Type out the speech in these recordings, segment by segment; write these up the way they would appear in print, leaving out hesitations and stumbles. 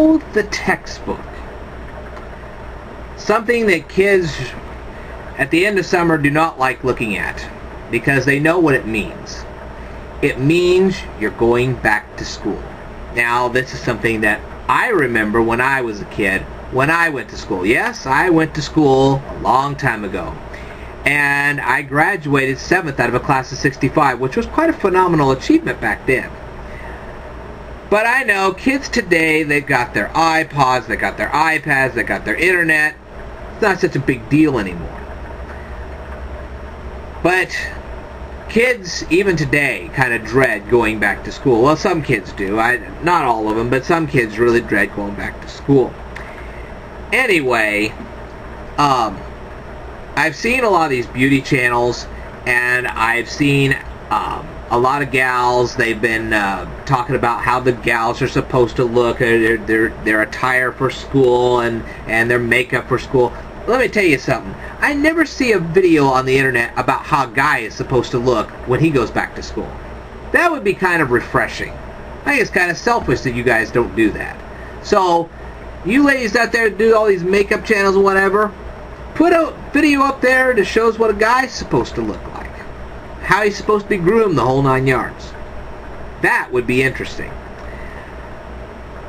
know the textbook. Something that kids at the end of summer do not like looking at because they know what it means. It means you're going back to school. Now, this is something that I remember when I was a kid, when I went to school. Yes, I went to school a long time ago. And I graduated 7th out of a class of 65, which was quite a phenomenal achievement back then. But I know kids today, they've got their iPods, they got their iPads, they got their internet. It's not such a big deal anymore. But kids, even today, kind of dread going back to school. Well, some kids do. Not all of them, but some kids really dread going back to school. Anyway, I've seen a lot of these beauty channels, and I've seen a lot of gals. They've been talking about how the gals are supposed to look, their attire for school, and their makeup for school. Let me tell you something. I never see a video on the internet about how a guy is supposed to look when he goes back to school. That would be kind of refreshing. I think it's kind of selfish that you guys don't do that. So, you ladies out there do all these makeup channels and whatever, put a video up there that shows what a guy's supposed to look like. How he's supposed to be groomed, the whole 9 yards. That would be interesting.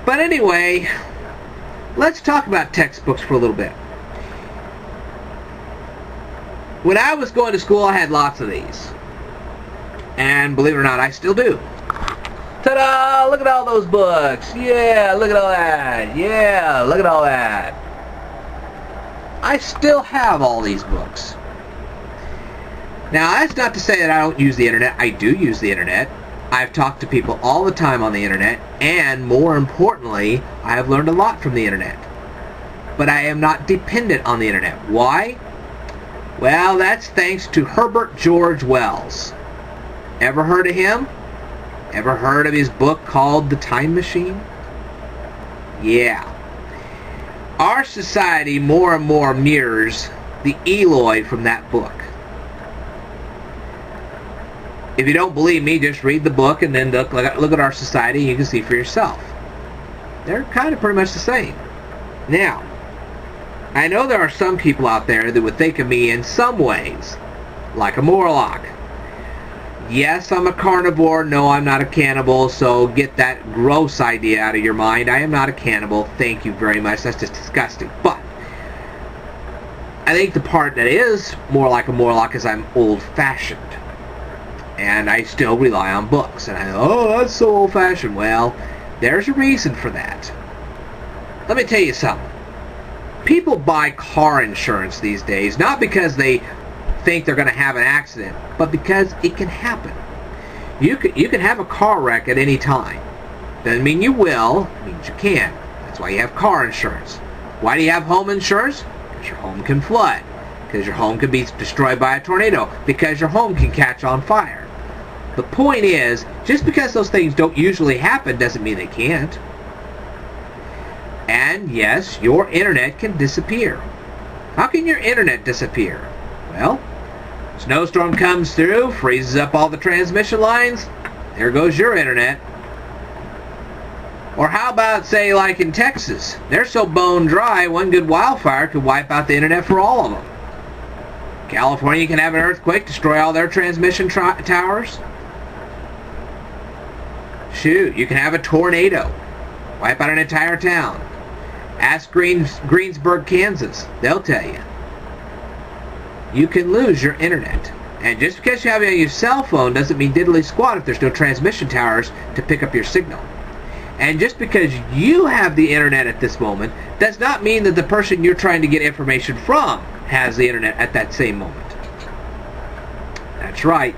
But anyway, let's talk about textbooks for a little bit. When I was going to school, I had lots of these. And believe it or not, I still do. Ta-da! Look at all those books. Yeah, look at all that. Yeah, look at all that. I still have all these books. Now, that's not to say that I don't use the internet. I do use the internet. I've talked to people all the time on the internet, and more importantly, I have learned a lot from the internet. But I am not dependent on the internet. Why? Well, that's thanks to Herbert George Wells. Ever heard of him? Ever heard of his book called The Time Machine? Yeah. Our society more and more mirrors the Eloy from that book. If you don't believe me, just read the book and then look at our society and you can see for yourself. They're kind of pretty much the same. Now, I know there are some people out there that would think of me in some ways like a Morlock. Yes, I'm a carnivore. No, I'm not a cannibal, so get that gross idea out of your mind. I am not a cannibal. Thank you very much. That's just disgusting. But I think the part that is more like a Morlock is I'm old-fashioned. And I still rely on books. And that's so old-fashioned. Well, there's a reason for that. Let me tell you something. People buy car insurance these days, not because they think they're going to have an accident, but because it can happen. You can have a car wreck at any time. Doesn't mean you will, it means you can. That's why you have car insurance. Why do you have home insurance? Because your home can flood. Because your home can be destroyed by a tornado. Because your home can catch on fire. The point is, just because those things don't usually happen doesn't mean they can't. And yes, your internet can disappear. How can your internet disappear? Well, snowstorm comes through, freezes up all the transmission lines, there goes your internet. Or how about, say, like in Texas? They're so bone dry, one good wildfire could wipe out the internet for all of them. California can have an earthquake, destroy all their transmission towers. Shoot, you can have a tornado, wipe out an entire town. Ask Greensburg, Kansas. They'll tell you. You can lose your internet. And just because you have it on your cell phone doesn't mean diddly squat if there's no transmission towers to pick up your signal. And just because you have the internet at this moment does not mean that the person you're trying to get information from has the internet at that same moment. That's right.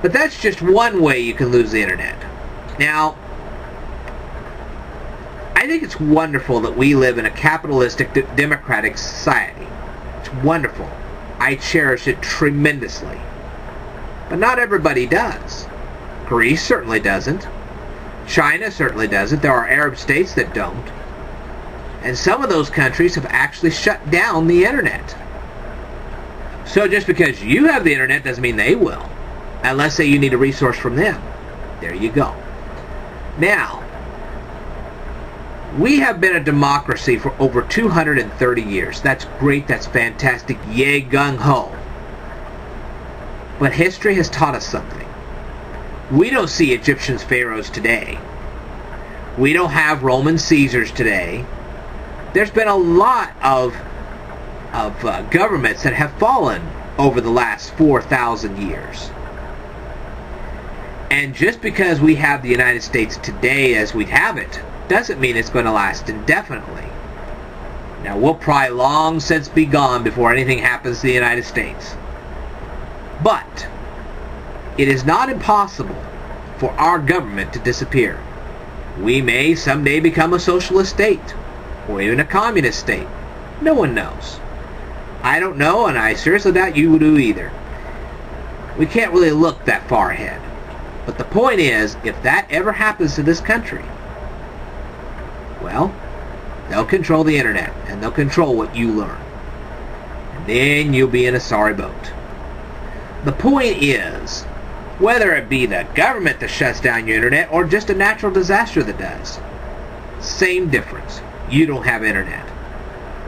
But that's just one way you can lose the internet. Now, I think it's wonderful that we live in a capitalistic, democratic society. It's wonderful. I cherish it tremendously. But not everybody does. Greece certainly doesn't. China certainly doesn't. There are Arab states that don't. And some of those countries have actually shut down the internet. So just because you have the internet doesn't mean they will. Unless, say, you need a resource from them. There you go. Now, We have been a democracy for over 230 years. That's great, that's fantastic, yay gung-ho. But history has taught us something. We don't see Egyptian pharaohs today. We don't have Roman Caesars today. There's been a lot of governments that have fallen over the last 4,000 years. And just because we have the United States today as we have it, doesn't mean it's going to last indefinitely. Now, we'll probably long since be gone before anything happens to the United States. But it is not impossible for our government to disappear. We may someday become a socialist state, or even a communist state. No one knows. I don't know, and I seriously doubt you do either. We can't really look that far ahead. But the point is, if that ever happens to this country, well, they'll control the internet, and they'll control what you learn. And then you'll be in a sorry boat. The point is, whether it be the government that shuts down your internet or just a natural disaster that does, same difference. You don't have internet.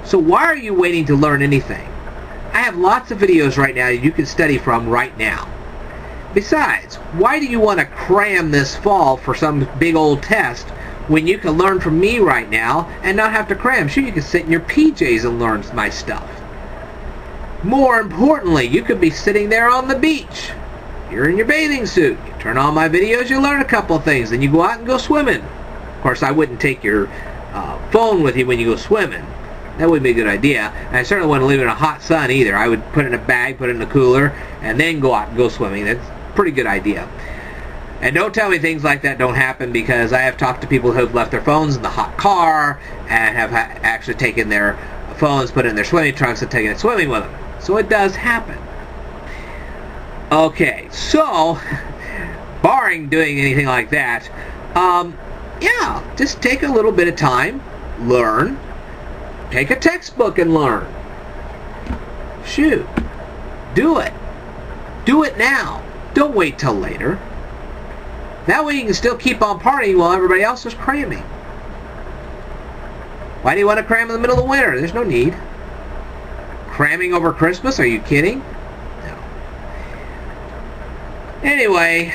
So why are you waiting to learn anything? I have lots of videos right now that you can study from right now. Besides, why do you want to cram this fall for some big old test when you can learn from me right now and not have to cram? Sure, you can sit in your PJs and learn my stuff. More importantly, you could be sitting there on the beach. You're in your bathing suit. You turn on my videos, you learn a couple of things, then you go out and go swimming. Of course, I wouldn't take your phone with you when you go swimming. That wouldn't be a good idea. And I certainly wouldn't leave it in a hot sun either. I would put it in a bag, put it in a cooler, and then go out and go swimming. That's a pretty good idea. And don't tell me things like that don't happen, because I have talked to people who have left their phones in the hot car and have actually taken their phones, put it in their swimming trunks, and taken it swimming with them. So it does happen. Okay, so, barring doing anything like that, yeah, just take a little bit of time, learn, take a textbook and learn. Shoot, do it. Do it now. Don't wait till later. That way you can still keep on partying while everybody else is cramming. Why do you want to cram in the middle of winter? There's no need. Cramming over Christmas? Are you kidding? No. Anyway,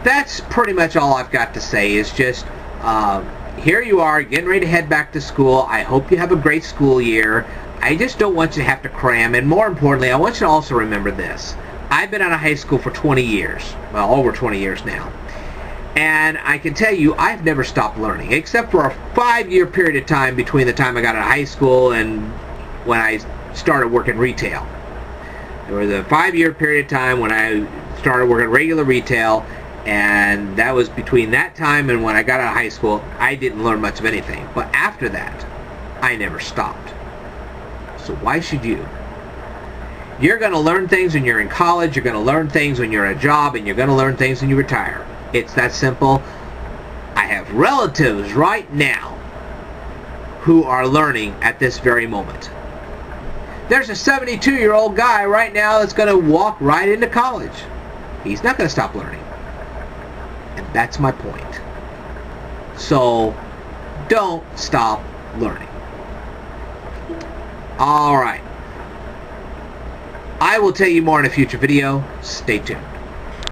that's pretty much all I've got to say. Is just, here you are, getting ready to head back to school. I hope you have a great school year. I just don't want you to have to cram. And more importantly, I want you to also remember this. I've been out of high school for 20 years. Well, over 20 years now. And I can tell you, I've never stopped learning, except for a 5-year period of time between the time I got out of high school and when I started working retail. There was a 5-year period of time when I started working regular retail, and that was between that time and when I got out of high school. I didn't learn much of anything. But after that, I never stopped. So why should you? You're going to learn things when you're in college, you're going to learn things when you're at a job, and you're going to learn things when you retire. It's that simple. I have relatives right now who are learning at this very moment. There's a 72-year-old guy right now that's going to walk right into college. He's not going to stop learning. And that's my point. So, don't stop learning. Alright. I will tell you more in a future video. Stay tuned.